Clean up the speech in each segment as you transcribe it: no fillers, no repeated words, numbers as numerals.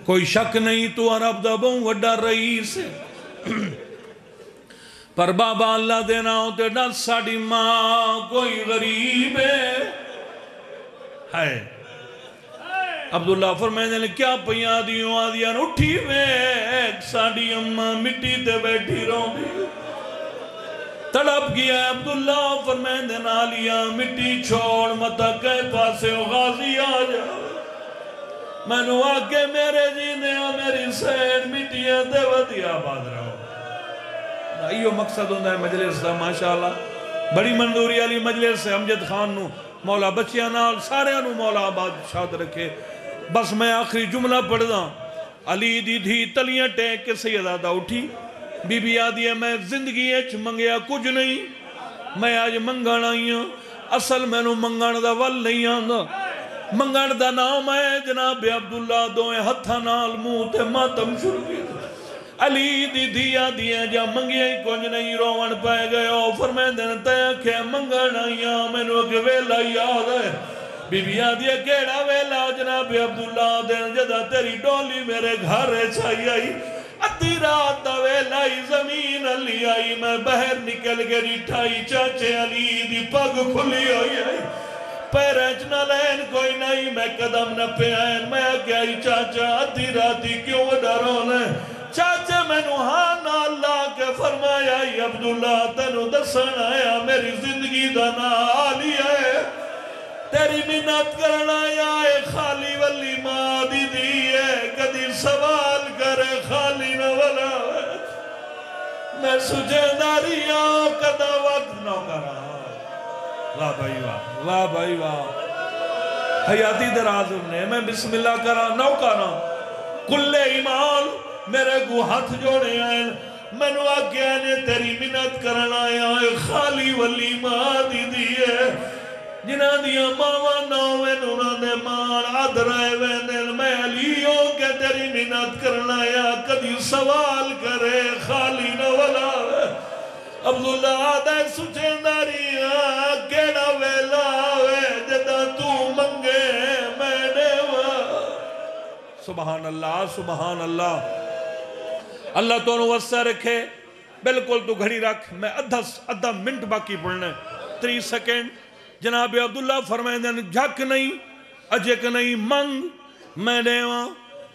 کوئی شک نہیں تو عرب دا بہوں وڈا رئیس ہے پر بابا اللہ دینا ہوتے ڈال ساڑی ماں کوئی غریب ہے عبداللہ فرمائے نے کیا پہیاں دیوں آدیاں اٹھی ویک ساڑی اماں مٹی تے بیٹھی رہوں دی تڑپ گیا ہے عبداللہ فرمائے نے نالیا مٹی چھوڑ متا کہے پاسے غازی آ جا میں نے آگے میرے جینے میری سین مٹیاں دے ودی آباد رہو ایو مقصد ہوندہ ہے مجلس دا ماشاءاللہ بڑی منظوری علی مجلس ہے امجد خان نو مولا بچیاں نال سارے انو مولا آباد شاد رکھے بس میں آخری جملہ پڑھ دا علی دی دھی تلیاں ٹیک کے سیدہ دا اٹھی بی بی آدھی ہے میں زندگی اچھ منگیا کچھ نہیں میں آج منگان آئی ہوں اصل میں نو منگان دا ول نہیں آندا منگان دا نام ہے جناب عبداللہ دوئے ہتھا نال منہ تے ماتم شروع کی علی دی دیا دیا جا منگیا ہی کچھ نہیں روان پائے گئے فرمائے دن تیا کہ منگان آئی ہوں میں نو کہ ویلا یاد ہے بی بی آدھی کیڑا ویلا جناب عبداللہ دن جدا تیری ڈولی میرے گھر چھائی آئی ادھی رات دا ویلائی زمین علی آئی میں بہر نکل کے ریٹھائی چاچے علی دی پگ کھلی ہوئی آئی پیرچ نہ لین کوئی نہیں میں قدم نہ پہ آئین میں آگے آئی چاچا ادھی راتی کیوں ڈرونے چاچے میں نو ہاں اللہ کے فرمایا عبداللہ تنو دسن آیا میری زندگی دانا آلی ہے تیری منت کرنا آیا خالی ولی ماں دی ہے کدی سوال کرے خالی نہ ولا میں سجے داریاں کدا وقت نہ کرا واہ بھائی واہ بھائی واہ حیاتی دراز نے میں بسم اللہ کرا نو کرا کل ایمان میرے کو ہاتھ جوڑے آئے میں نو آگے آنے تیری منت کرنا آیا خالی ولی ماں دی ہے جنہ دیا ماما نوے نونا دے مان آدھرائے ویندن میں علیوں کے تیری منت کرنا یا کدی سوال کرے خالی نولا عبداللہ آدھے سچینداری کیڑا ویلا وے جدہ تو منگے میں دیوا سبحان اللہ اللہ تو انہوں وسع رکھے بلکل تو گھڑی رکھ میں ادھا منٹ باقی پڑھنے 3 سیکنڈ جناب عبداللہ فرمائے دن جھک نہیں اجک نہیں منگ میں دیواں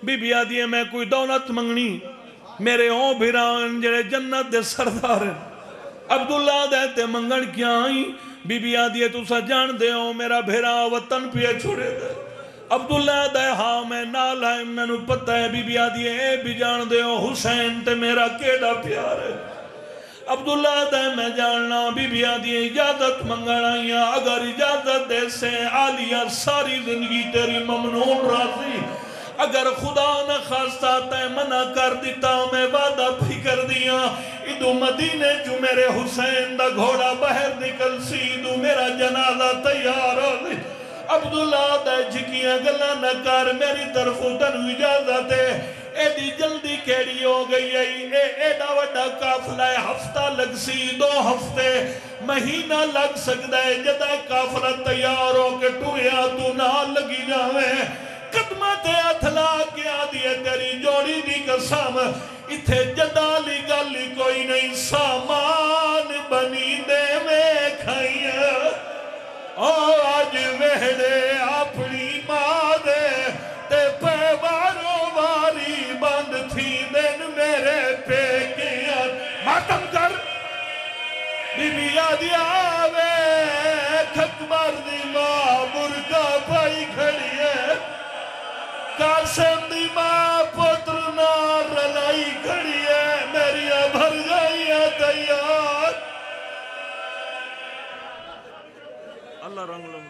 بی بی آدھی ہے میں کوئی دولت منگنی میرے ہوں بھیران جڑے جنت دے سردار ہیں عبداللہ دیتے منگن کیا آئیں بی بی آدھی ہے تو سا جان دے ہوں میرا بھیرا وطن پہ چھوڑے دے عبداللہ دے ہاں میں نال ہے میں نو پتہ ہے بی بی آدھی ہے اے بھی جان دے ہوں حسین تے میرا کیڑا پیار ہے عبداللہ دے میں جاننا بی بی آدھی ہے اجازت منگنا یا اگر اجازت دے سے عالیہ ساری زندگی تیری ممنون راضی اگر خدا نہ خواستہ تے منع کر دیتا میں وعدہ بھی کر دیا ادو مدینے جو میرے حسین دا گھوڑا بہر نکل سی ادو میرا جنازہ تیار ہو دی عبداللہ دے جھکیاں گلہ نہ کر میری طرف تنو اجازت ہے ایڈی جلدی کیڑی ہو گئی ہے ایڈا وڈا کافلہ ہفتہ لگ سی 2 ہفتے مہینہ لگ سکتا ہے جدہ کافلہ تیار ہو کے ٹویا تو نہ لگی جاویں قدمت اتھلا کیا دیئے تیری جوڑی دی قسم اتھے جدالی گالی کوئی نہیں سامان بنی دے میں کھائیے آج وہڑے اپنی ماں دے تے پہ وارو واری بند تھی دن میرے پہ کیا ماتم کر بی بی آدھی آوے کھکبر دی ماں مرگا پائی کھڑی ہے قاسم دی ماں پتر نار رلائی کھڑی ہے میری بھر گئی ہے تیار اللہ رنگ لوں